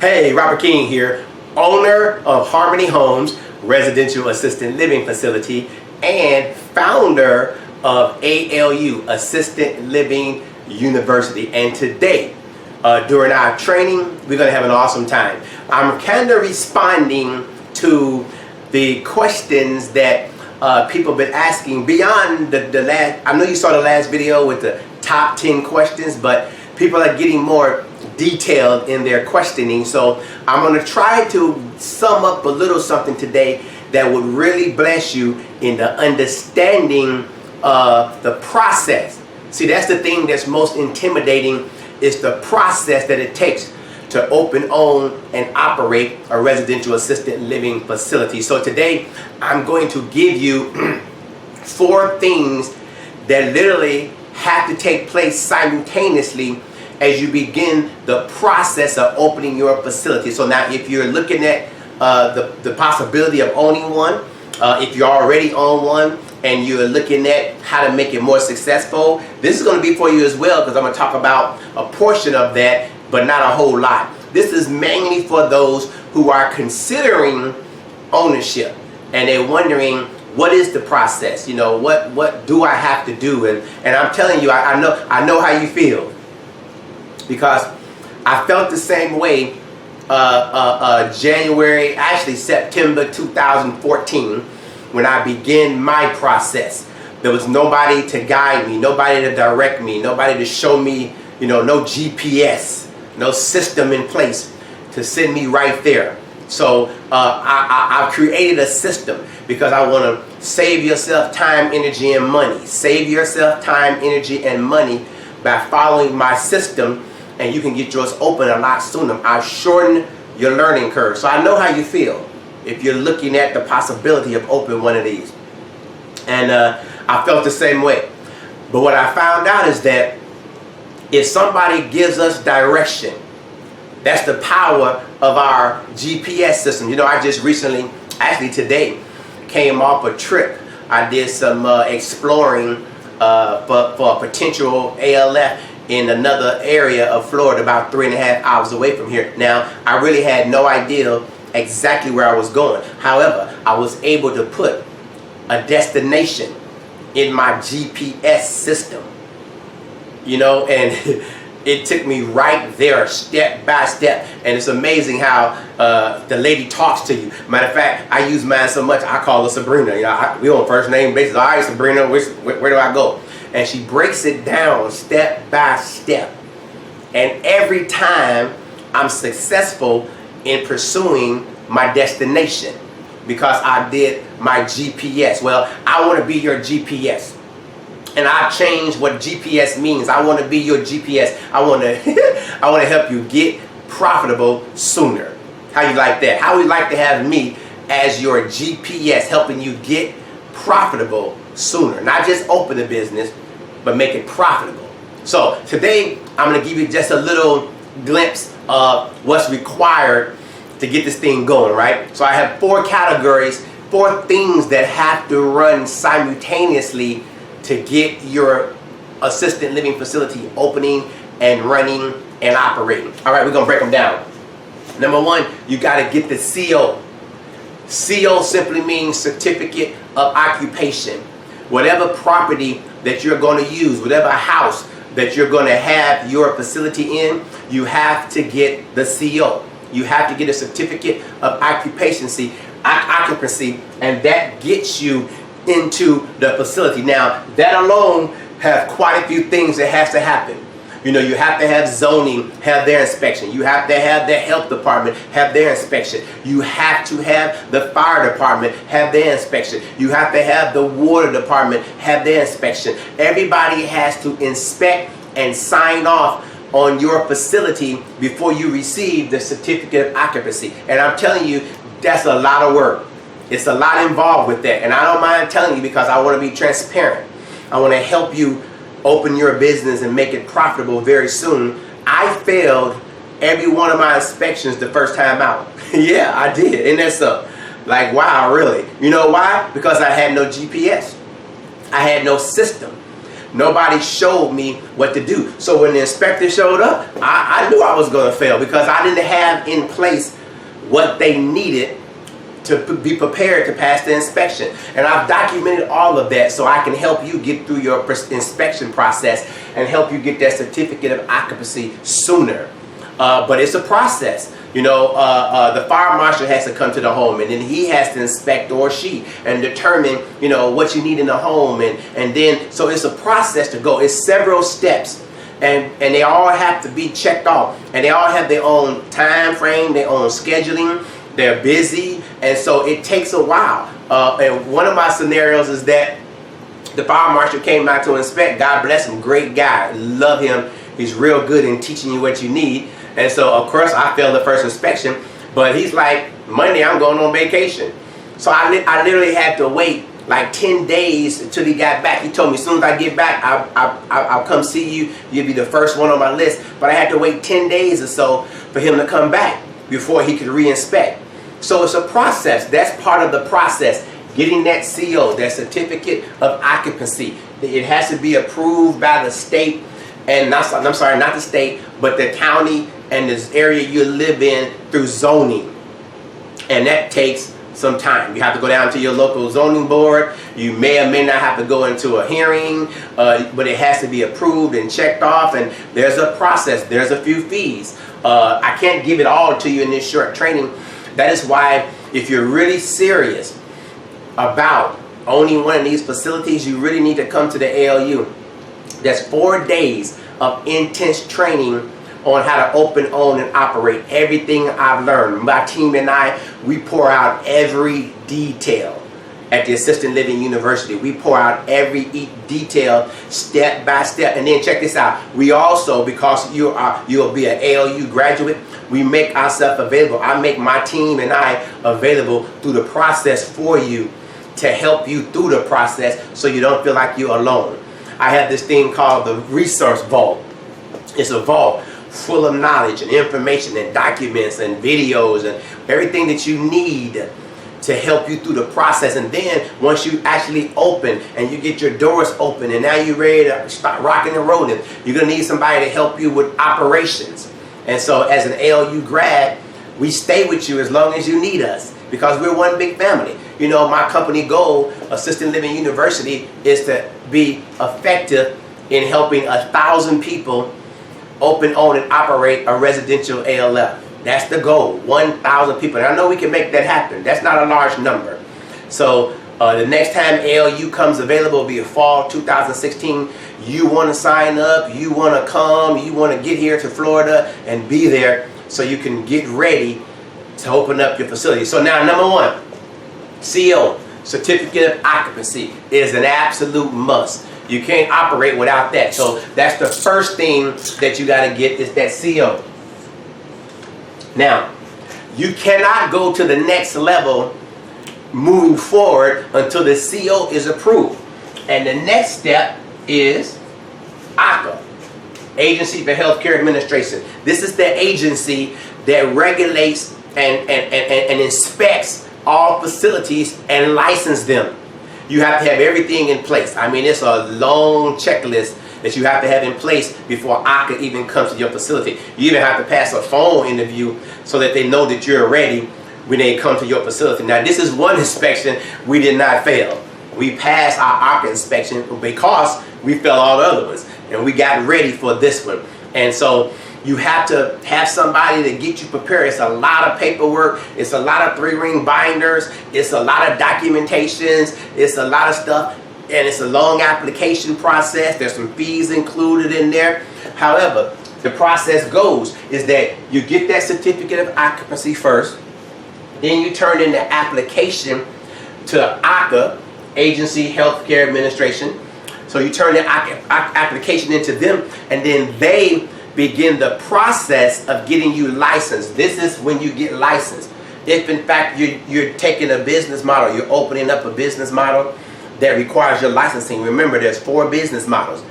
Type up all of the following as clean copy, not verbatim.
Hey, Robert King here, owner of Harmony Homes Residential Assisted Living Facility and founder of ALU, Assisted Living University. And today, during our training, we're going to have an awesome time. I'm kind of responding to the questions that people have been asking beyond the last. I know you saw the last video with the top 10 questions, but people are getting more detailed in their questioning. So I'm going to try to sum up a little something today that would really bless you in the understanding of the process. See, that's the thing that's most intimidating, is the process that it takes to open, own, and operate a residential assisted living facility. So today, I'm going to give you 4 things that literally have to take place simultaneously as you begin the process of opening your facility. So now, if you're looking at the possibility of owning one, if you already own one, and you're looking at how to make it more successful, this is going to be for you as well, because I'm going to talk about a portion of that, but not a whole lot. This is mainly for those who are considering ownership and they're wondering, what is the process? You know, what do I have to do? And I'm telling you, I know how you feel, because I felt the same way September 2014, when I began my process. There was nobody to guide me, nobody to direct me, nobody to show me, you know, no GPS, no system in place to send me right there. So I've created a system because I want to save yourself time, energy, and money. Save yourself time, energy, and money by following my system, and you can get yours open a lot sooner. I've shortened your learning curve. So I know how you feel if you're looking at the possibility of opening one of these. And I felt the same way. But what I found out is that if somebody gives us direction, that's the power of our GPS system. You know, I just recently, actually today, came off a trip. I did some exploring for a potential ALF in another area of Florida, about 3.5 hours away from here. Now, I really had no idea exactly where I was going. However, I was able to put a destination in my GPS system, you know, and it took me right there step by step. And it's amazing how the lady talks to you. Matter of fact, I use mine so much, I call her Sabrina. You know, we on first name basis. All right, Sabrina, where do I go? And she breaks it down step by step. And every time I'm successful in pursuing my destination, because I did my GPS. Well, I want to be your GPS. And I've changed what GPS means. I want to be your GPS. I want to help you get profitable sooner. How you like that? How would you like to have me as your GPS, helping you get profitable sooner? Not just open a business, but make it profitable. So today, I'm going to give you just a little glimpse of what's required to get this thing going, right? So I have 4 categories, 4 things that have to run simultaneously to get your assisted living facility opening and running and operating. All right, we're gonna break them down. Number 1, you gotta get the CO. CO simply means certificate of occupation. Whatever property that you're gonna use, whatever house that you're gonna have your facility in, you have to get the CO. You have to get a certificate of occupancy, and that gets you into the facility. Now, that alone have quite a few things that has to happen. You know, you have to have zoning, have their inspection. You have to have the health department, have their inspection. You have to have the fire department, have their inspection. You have to have the water department, have their inspection. Everybody has to inspect and sign off on your facility before you receive the certificate of occupancy. And I'm telling you, that's a lot of work. It's a lot involved with that. And I don't mind telling you, because I want to be transparent. I want to help you open your business and make it profitable very soon. I failed every one of my inspections the first time out. Yeah, I did. And that's like, wow, really? You know why? Because I had no GPS. I had no system. Nobody showed me what to do. So when the inspector showed up, I knew I was going to fail because I didn't have in place what they needed to be prepared to pass the inspection. And I've documented all of that so I can help you get through your inspection process and help you get that certificate of occupancy sooner. But it's a process. You know, the fire marshal has to come to the home, and then he has to inspect, or she, and determine, you know, what you need in the home, and then, so it's a process to go. It's several steps, and they all have to be checked off, and they all have their own time frame, their own scheduling. They're busy, and so it takes a while. And one of my scenarios is that the fire marshal came out to inspect. God bless him, great guy, love him. He's real good in teaching you what you need. And so, of course, I failed the first inspection, but he's like, Monday I'm going on vacation. So I literally had to wait like 10 days until he got back. He told me as soon as I get back, I'll come see you. You'll be the first one on my list. But I had to wait 10 days or so for him to come back before he could re-inspect. So it's a process. That's part of the process. Getting that CO, that certificate of occupancy. It has to be approved by the state, and I'm sorry, not the state, but the county and this area you live in through zoning. And that takes some time. You have to go down to your local zoning board. You may or may not have to go into a hearing, but it has to be approved and checked off, and there's a process. There's a few fees. I can't give it all to you in this short training. That is why, if you're really serious about owning one of these facilities, you really need to come to the ALU. That's 4 days of intense training on how to open, own, and operate. Everything I've learned. My team and I, we pour out every detail at the Assisted Living University. We pour out every detail step by step. And then check this out. We also, because you'll be an ALU graduate, we make ourselves available. I make my team and I available through the process for you to help you through the process so you don't feel like you're alone. I have this thing called the Resource Vault. It's a vault full of knowledge and information and documents and videos and everything that you need to help you through the process. And then once you actually open and you get your doors open and now you're ready to start rocking and rolling, you're going to need somebody to help you with operations. And so as an ALU grad, we stay with you as long as you need us because we're one big family. You know, my company goal, Assisted Living University, is to be effective in helping 1,000 people open, own, and operate a residential ALF. That's the goal, 1,000 people. And I know we can make that happen. That's not a large number. So the next time ALU comes available will be fall 2016. You want to sign up, you want to come, you want to get here to Florida and be there so you can get ready to open up your facility. So now, number one, CO, Certificate of Occupancy, is an absolute must. You can't operate without that. So that's the first thing that you got to get, is that CO. Now, you cannot go to the next level moving forward until the CO is approved. And the next step is AHCA, Agency for Healthcare Administration. This is the agency that regulates and inspects all facilities and licenses them. You have to have everything in place. I mean, it's a long checklist that you have to have in place before AHCA even comes to your facility. You even have to pass a phone interview so that they know that you're ready when they come to your facility. Now, this is one inspection we did not fail. We passed our AHCA inspection because we failed all the other ones, and we got ready for this one. And so you have to have somebody to get you prepared. It's a lot of paperwork. It's a lot of 3-ring binders. It's a lot of documentations. It's a lot of stuff. And it's a long application process. There's some fees included in there. However, the process goes is that you get that certificate of occupancy first. Then you turn in the application to AHCA, Agency Healthcare Administration. So you turn the application into them, and then they begin the process of getting you licensed. This is when you get licensed. If in fact you're taking a business model, you're opening up a business model that requires your licensing. Remember, there's 4 business models.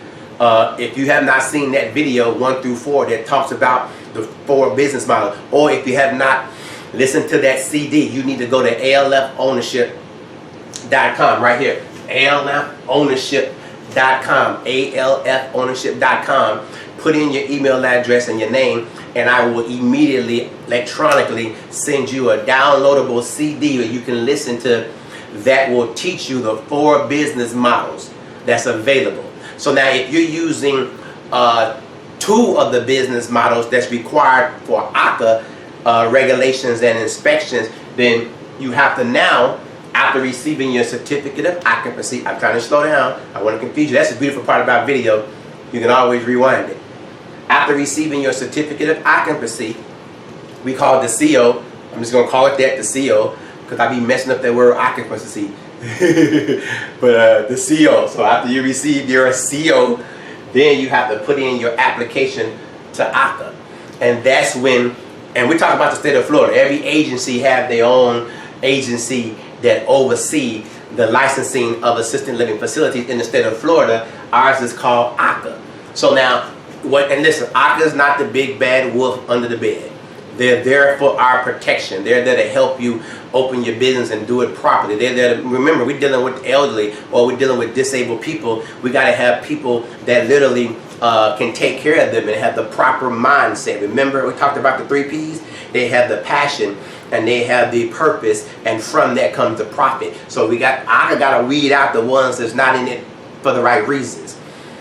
If you have not seen that video 1 through 4 that talks about the 4 business models, or if you have not listened to that CD, you need to go to alfownership.com right here, alfownership.com. alfownership.com. Put in your email address and your name, and I will immediately electronically send you a downloadable CD that you can listen to that will teach you the 4 business models that's available. So now if you're using 2 of the business models that's required for ACA regulations and inspections, then you have to now, after receiving your certificate of occupancy, I'm trying to slow down, I want to confuse you, that's the beautiful part about video, you can always rewind it. After receiving your certificate of occupancy, we call it the CO, I'm just going to call it that, the CO, because I be messing up that word occupancy. But the CO, so after you receive your CO, then you have to put in your application to ACA. And that's when, and we're talking about the state of Florida, every agency have their own agency that oversee the licensing of assisted living facilities in the state of Florida. Ours is called ACA. So now, and listen, ACA is not the big bad wolf under the bed. They're there for our protection. They're there to help you open your business and do it properly. They're there to, remember, we're dealing with elderly or we're dealing with disabled people. We got to have people that literally can take care of them and have the proper mindset. Remember, we talked about the 3 Ps? They have the passion and they have the purpose, and from that comes the profit. So I got to weed out the ones that's not in it for the right reasons.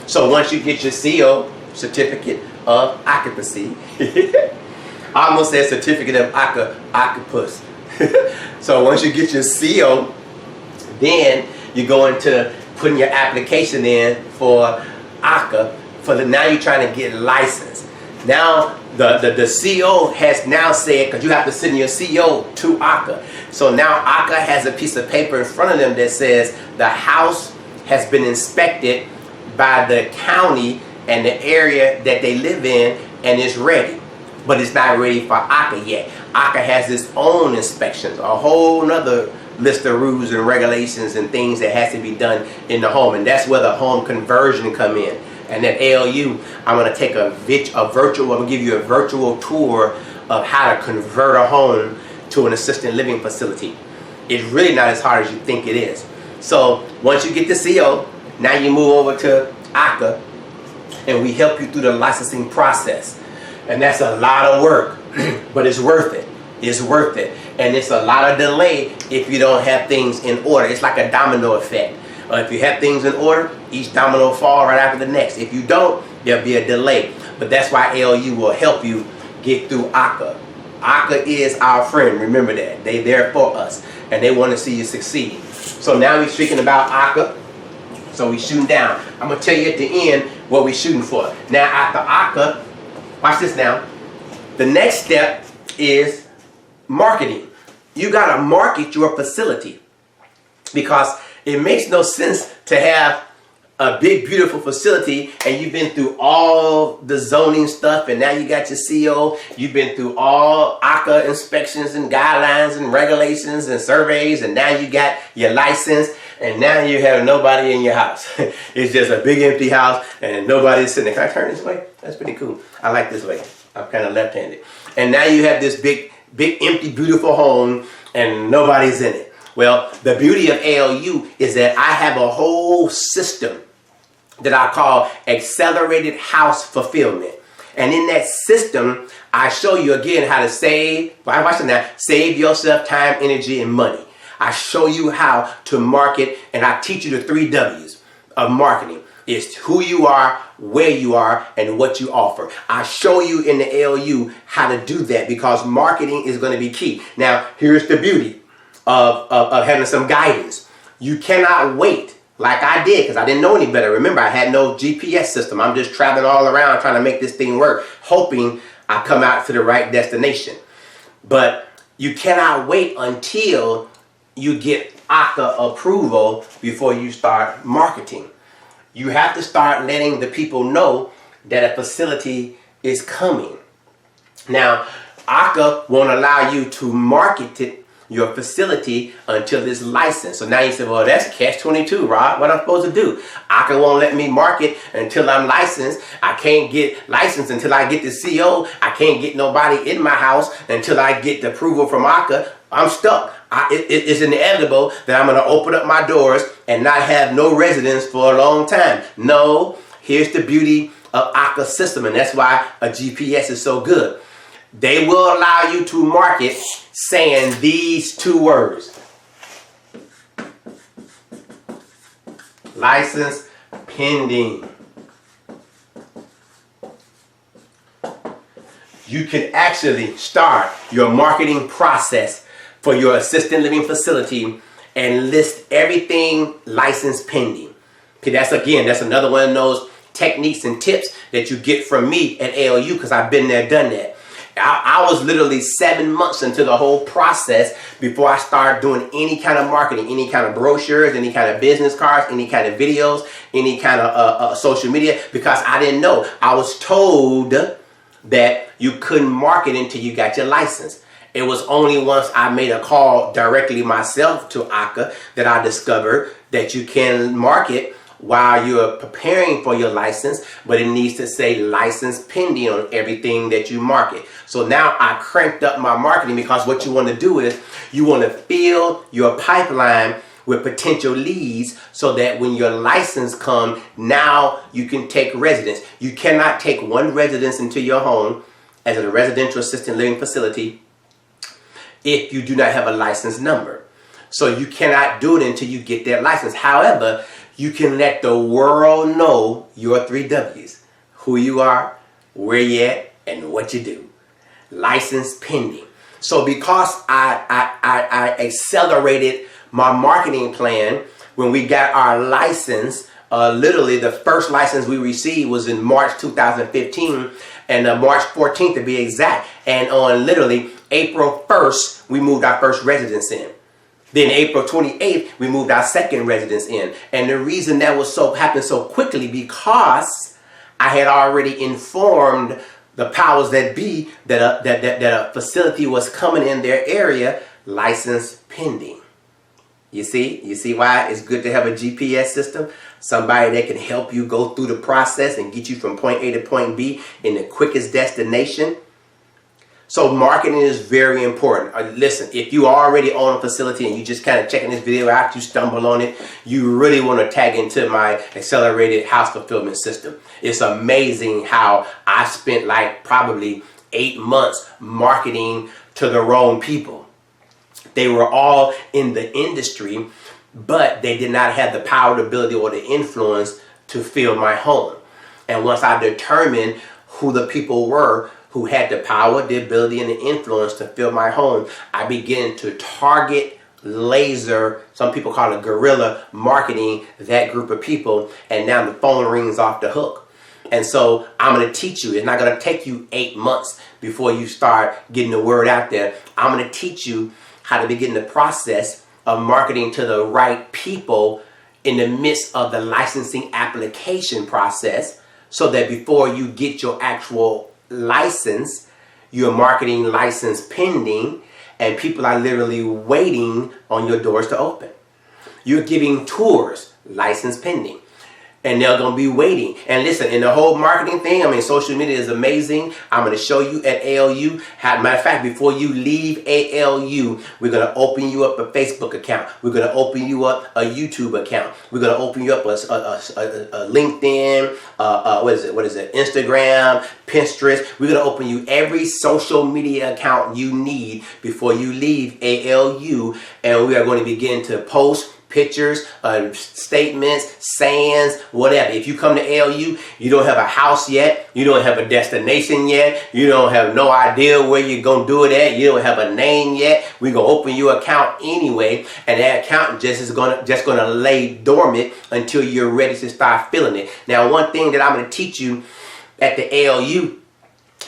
So once you get your CO, certificate of occupancy, I almost said certificate of octopus. So once you get your CO, then you go into putting your application in for ACA. Now you're trying to get licensed. Now the CO has now said, because you have to send your CO to ACA. So now ACA has a piece of paper in front of them that says the house has been inspected by the county and the area that they live in, and it's ready. But it's not ready for ACA yet. ACA has its own inspections, a whole nother list of rules and regulations and things that has to be done in the home, and that's where the home conversion come in. And at ALU, I'm going to take I'm going to give you a virtual tour of how to convert a home to an assisted living facility. It's really not as hard as you think it is. So once you get the CO, now you move over to ACA, and we help you through the licensing process. And that's a lot of work, but it's worth it. It's worth it. And it's a lot of delay if you don't have things in order. It's like a domino effect. If you have things in order, each domino will fall right after the next. If you don't, there'll be a delay. But that's why ALU will help you get through ACA. ACA is our friend. Remember that. They're there for us, and they want to see you succeed. So now we're speaking about ACA. So we're shooting down. I'm going to tell you at the end what we're shooting for. Now after ACA, watch this now. The next step is marketing. You got to market your facility, because it makes no sense to have a big, beautiful facility and you've been through all the zoning stuff, and now you got your CO, you've been through all ACA inspections and guidelines and regulations and surveys, and now you got your license, and now you have nobody in your house. It's just a big empty house and nobody's sitting there. Can I turn this way? That's pretty cool. I like this way. I'm kind of left-handed. And now you have this big, empty, beautiful home and nobody's in it. Well, the beauty of ALU is that I have a whole system that I call accelerated house fulfillment. And in that system, I show you again how to save yourself time, energy, and money. I show you how to market, and I teach you the 3 W's of marketing. It's who you are, where you are, and what you offer. I show you in the ALU how to do that, because marketing is going to be key. Now, here's the beauty of having some guidance. You cannot wait like I did, because I didn't know any better. Remember, I had no GPS system. I'm just traveling all around trying to make this thing work, hoping I come out to the right destination. But you cannot wait until you get ACA approval before you start marketing. You have to start letting the people know that a facility is coming. Now, ACA won't allow you to market it your facility until it's licensed. So now you say, well, that's catch-22, Rob. What I'm supposed to do? ACA won't let me market until I'm licensed. I can't get licensed until I get the CO. I can't get nobody in my house until I get the approval from ACA. I'm stuck. It's inevitable that I'm going to open up my doors and not have no residents for a long time. No, here's the beauty of ACA system, and that's why a GPS is so good. They will allow you to market saying these two words: license pending. You can actually start your marketing process for your assisted living facility and list everything license pending. Okay, that's another one of those techniques and tips that you get from me at ALU, because I've been there, done that. I was literally 7 months into the whole process before I started doing any kind of marketing, any kind of brochures, any kind of business cards, any kind of videos, any kind of social media, because I didn't know. I was told that you couldn't market until you got your license. It was only once I made a call directly myself to ACA that I discovered that you can market while you're preparing for your license, but it needs to say license pending on everything that you market. So now I cranked up my marketing, because what you want to do is you want to fill your pipeline with potential leads so that when your license comes, now you can take residents. You cannot take one residence into your home as a residential assisted living facility if you do not have a license number. So you cannot do it until you get that license. However, you can let the world know your 3 W's: who you are, where you at, and what you do. License pending. So because I accelerated my marketing plan when we got our license, literally the first license we received was in March 2015, and March 14th to be exact. And on literally April 1st, we moved our first residence in. Then April 28th, we moved our second residence in. And the reason that happened so quickly, because I had already informed the powers that be that a facility was coming in their area, license pending. You see why it's good to have a GPS system? Somebody that can help you go through the process and get you from point A to point B in the quickest destination. So marketing is very important. Listen, if you already own a facility and you just kind of checking this video out, you stumble on it, you really want to tag into my accelerated house fulfillment system. It's amazing how I spent like probably 8 months marketing to the wrong people. They were all in the industry, but they did not have the power, the ability, or the influence to fill my home. And once I determined who the people were who had the power, the ability, and the influence to fill my home, I began to target, laser, some people call it guerrilla marketing, that group of people, and now the phone rings off the hook. And so I'm going to teach you. It's not going to take you 8 months before you start getting the word out there. I'm going to teach you how to begin the process of marketing to the right people in the midst of the licensing application process, so that before you get your actual license, you're marketing license pending, and people are literally waiting on your doors to open. You're giving tours, license pending, and they're going to be waiting. And listen, in the whole marketing thing, I mean, social media is amazing. I'm going to show you at ALU how, matter of fact, before you leave ALU, we're going to open you up a Facebook account. We're going to open you up a YouTube account. We're going to open you up a LinkedIn, what is it, Instagram, Pinterest. We're going to open you every social media account you need before you leave ALU, and we are going to begin to post pictures, statements, sayings, whatever. If you come to ALU, you don't have a house yet, you don't have a destination yet, you don't have no idea where you're going to do it at, you don't have a name yet, we're going to open your account anyway, and that account just going to lay dormant until you're ready to start filling it. Now, one thing that I'm going to teach you at the ALU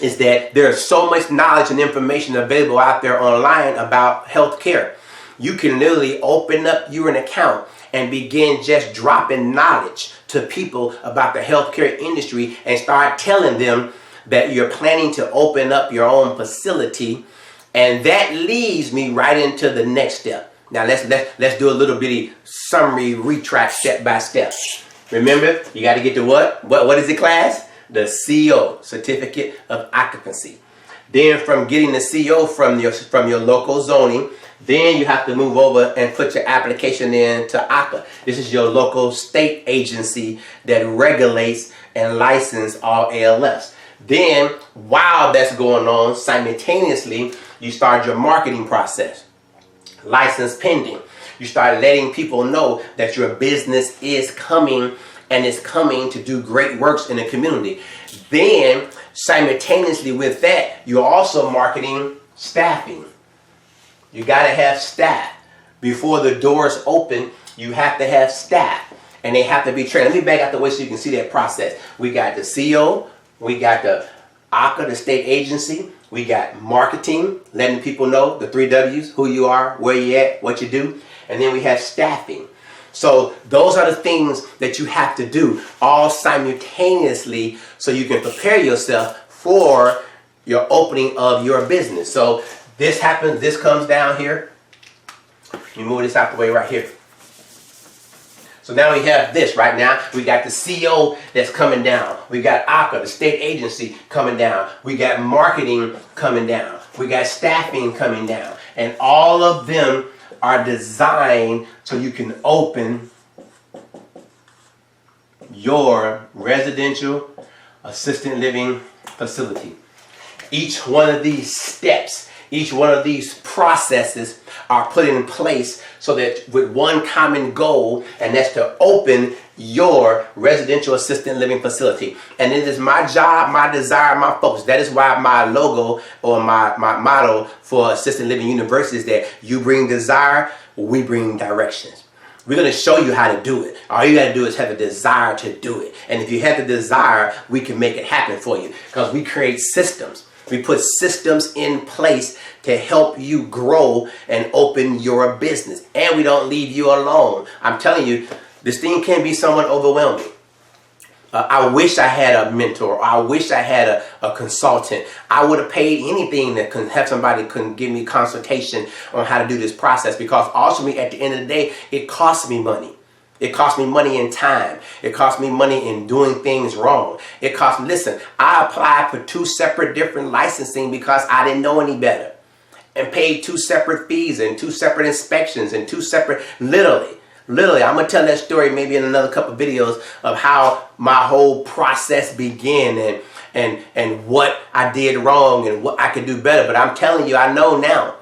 is that there's so much knowledge and information available out there online about healthcare. You can literally open up your account and begin just dropping knowledge to people about the healthcare industry and start telling them that you're planning to open up your own facility And that leads me right into the next step. Now let's do a little bitty summary retract step by step. Remember, you got to get to what is it, class? The CO, Certificate of Occupancy. Then from getting the CO from your local zoning, then you have to move over and put your application in to ACA. This is your local state agency that regulates and licenses all ALFs. Then, while that's going on, simultaneously, you start your marketing process. License pending. You start letting people know that your business is coming and is coming to do great works in the community. Then, simultaneously with that, you're also marketing staffing. You got to have staff. Before the doors open, you have to have staff. And they have to be trained. Let me back out the way so you can see that process. We got the CO, we got the ACA, the state agency, we got marketing, letting people know, the 3 W's, who you are, where you at, what you do. And then we have staffing. So those are the things that you have to do all simultaneously so you can prepare yourself for your opening of your business. So this happens, this comes down here. You move this out the way right here. So now we have this right now. We got the CO that's coming down. We got ACA, the state agency, coming down. We got marketing coming down. We got staffing coming down. And all of them are designed so you can open your residential assisted living facility. Each one of these steps, each one of these processes are put in place so that with one common goal, and that's to open your residential assisted living facility. And it is my job, my desire, my focus. That is why my logo or my motto for Assisted Living University is that you bring desire, we bring directions. We're going to show you how to do it. All you got to do is have a desire to do it. And if you have the desire, we can make it happen for you because we create systems. We put systems in place to help you grow and open your business. And we don't leave you alone. I'm telling you, this thing can be somewhat overwhelming. I wish I had a mentor. I wish I had a consultant. I would have paid anything that could have somebody could give me consultation on how to do this process, because ultimately at the end of the day, it costs me money. It costs me money in time. It costs me money in doing things wrong. It costs me, listen, I applied for 2 separate different licensing because I didn't know any better, and paid 2 separate fees and 2 separate inspections and 2 separate, literally, I'm going to tell that story maybe in another couple of videos of how my whole process began and what I did wrong and what I could do better. But I'm telling you, I know now,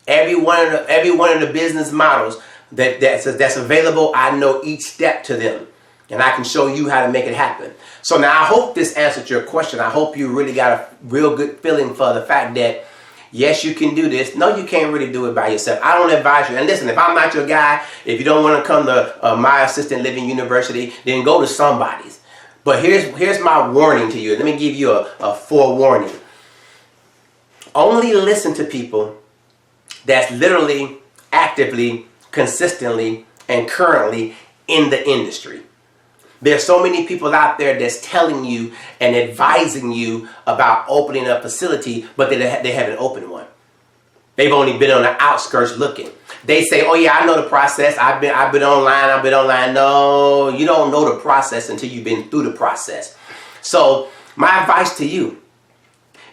every one of the business models that's available, I know each step to them. And I can show you how to make it happen. So now I hope this answered your question. I hope you really got a real good feeling for the fact that yes, you can do this. No, you can't really do it by yourself. I don't advise you. And listen, if I'm not your guy, if you don't want to come to my Assisted Living University, then go to somebody's. But here's my warning to you. Let me give you a forewarning. Only listen to people that's literally, actively, consistently, and currently in the industry. There's so many people out there that's telling you and advising you about opening a facility, but they haven't opened one. They've only been on the outskirts looking. They say, oh yeah, I know the process. I've been online. No, you don't know the process until you've been through the process. So my advice to you,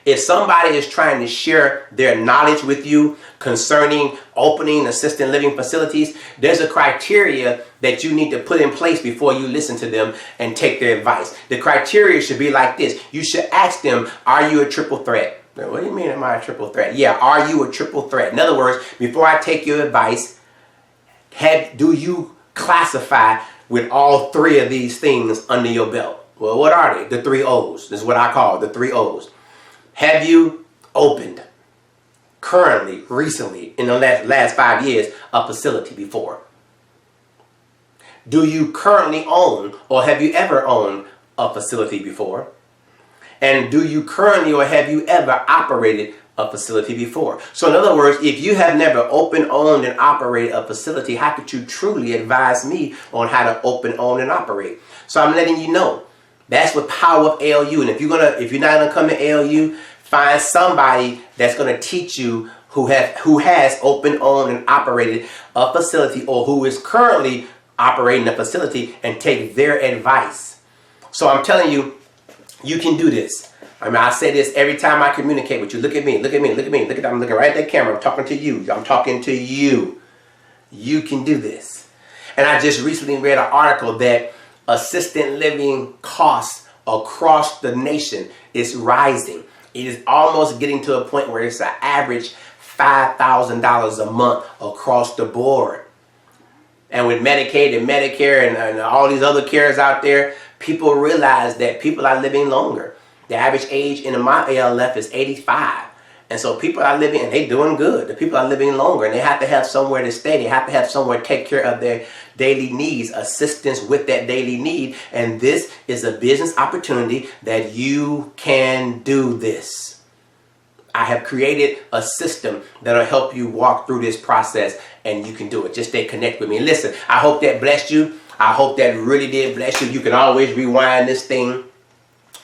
if somebody is trying to share their knowledge with you concerning opening assisted living facilities, there's a criteria that you need to put in place before you listen to them and take their advice. The criteria should be like this. You should ask them, are you a triple threat? What do you mean, am I a triple threat? Yeah, are you a triple threat? In other words, before I take your advice, do you classify with all 3 of these things under your belt? Well, what are they? The 3 O's. This is what I call the 3 O's. Have you opened currently, recently, in the last 5 years, a facility before? Do you currently own, or have you ever owned a facility before? And do you currently or have you ever operated a facility before? So in other words, if you have never opened, owned, and operated a facility, how could you truly advise me on how to open, own, and operate? So I'm letting you know. That's what power of ALU. And if you're not gonna come to ALU, Find somebody that's going to teach you who has opened, owned, and operated a facility, or who is currently operating a facility, and take their advice. So I'm telling you, you can do this. I mean, I say this every time I communicate with you. Look at me, look at me, look at me, look at, I'm looking right at that camera. I'm talking to you. I'm talking to you. You can do this. And I just recently read an article that assisted living costs across the nation is rising. It is almost getting to a point where it's an average $5,000 a month across the board. And with Medicaid and Medicare and all these other cares out there, people realize that people are living longer. The average age in my ALF is 85. And so people are living, and they're doing good. The people are living longer, and they have to have somewhere to stay. They have to have somewhere to take care of their daily needs, assistance with that daily need. And this is a business opportunity that you can do this. I have created a system that'll help you walk through this process, and you can do it. Just stay connected with me. And listen, I hope that blessed you. I hope that really did bless you. You can always rewind this thing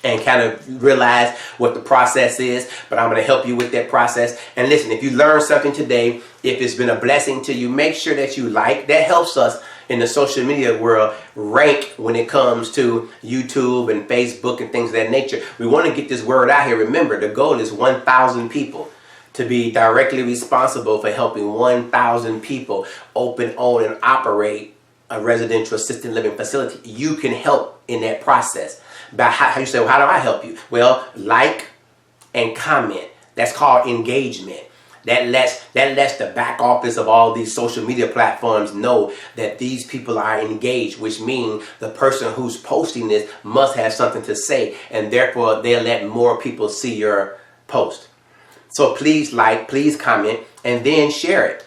and kind of realize what the process is, but I'm going to help you with that process. And listen, if you learned something today, if it's been a blessing to you, make sure that you like. That helps us in the social media world rank when it comes to YouTube and Facebook and things of that nature. We want to get this word out here. Remember, the goal is 1,000 people, to be directly responsible for helping 1,000 people open, own, and operate a residential assisted living facility. You can help in that process. But how you say, well, how do I help you? Well, like and comment. That's called engagement. That lets the back office of all these social media platforms know that these people are engaged, which means the person who's posting this must have something to say, and therefore they'll let more people see your post. So please like, please comment, and then share it.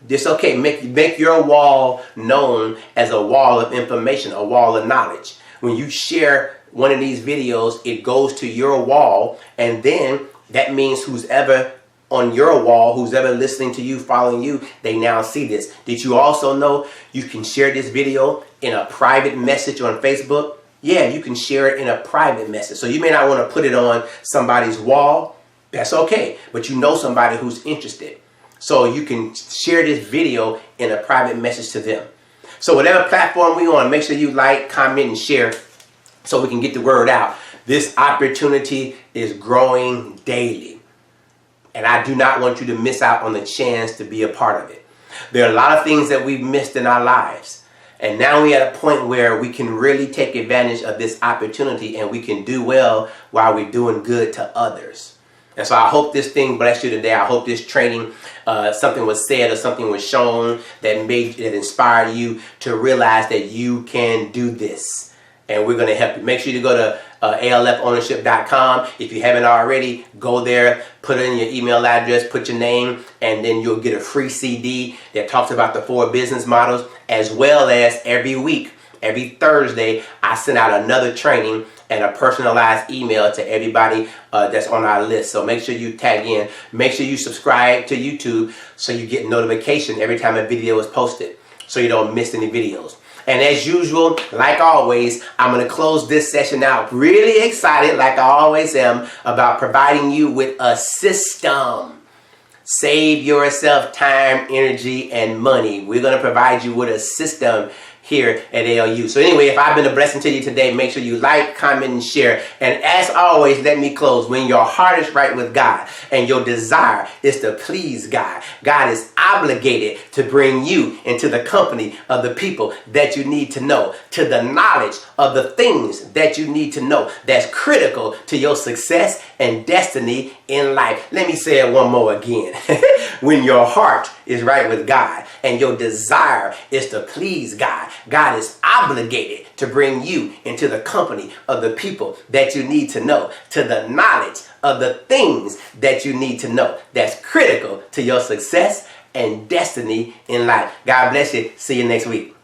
It's okay. Make your wall known as a wall of information, a wall of knowledge. When you share one of these videos, it goes to your wall, and then that means who's ever on your wall, who's ever listening to you, following you, they now see this. Did you also know you can share this video in a private message on Facebook? Yeah, you can share it in a private message. So you may not want to put it on somebody's wall. That's okay. But you know somebody who's interested. So you can share this video in a private message to them. So whatever platform we're on, make sure you like, comment, and share so we can get the word out. This opportunity is growing daily. And I do not want you to miss out on the chance to be a part of it. There are a lot of things that we've missed in our lives. And now we're at a point where we can really take advantage of this opportunity, and we can do well while we're doing good to others. And so I hope this thing blessed you today. I hope this training, something was said or something was shown that inspired you to realize that you can do this. And we're going to help you. Make sure you go to alfownership.com. If you haven't already, go there, put in your email address, put your name, and then you'll get a free CD that talks about the 4 business models, as well as every week, every Thursday, I send out another training and a personalized email to everybody that's on our list. So make sure you tag in. Make sure you subscribe to YouTube so you get notification every time a video is posted, so you don't miss any videos. And as usual, like always, I'm going to close this session out really excited, like I always am, about providing you with a system. Save yourself time, energy, and money. We're going to provide you with a system here at ALU. So anyway, if I've been a blessing to you today, make sure you like, comment, and share. And as always, let me close. When your heart is right with God and your desire is to please God, God is obligated to bring you into the company of the people that you need to know, to the knowledge of the things that you need to know that's critical to your success and destiny in life. Let me say it one more again. When your heart is right with God and your desire is to please God, God is obligated to bring you into the company of the people that you need to know, to the knowledge of the things that you need to know that's critical to your success and destiny in life. God bless you. See you next week.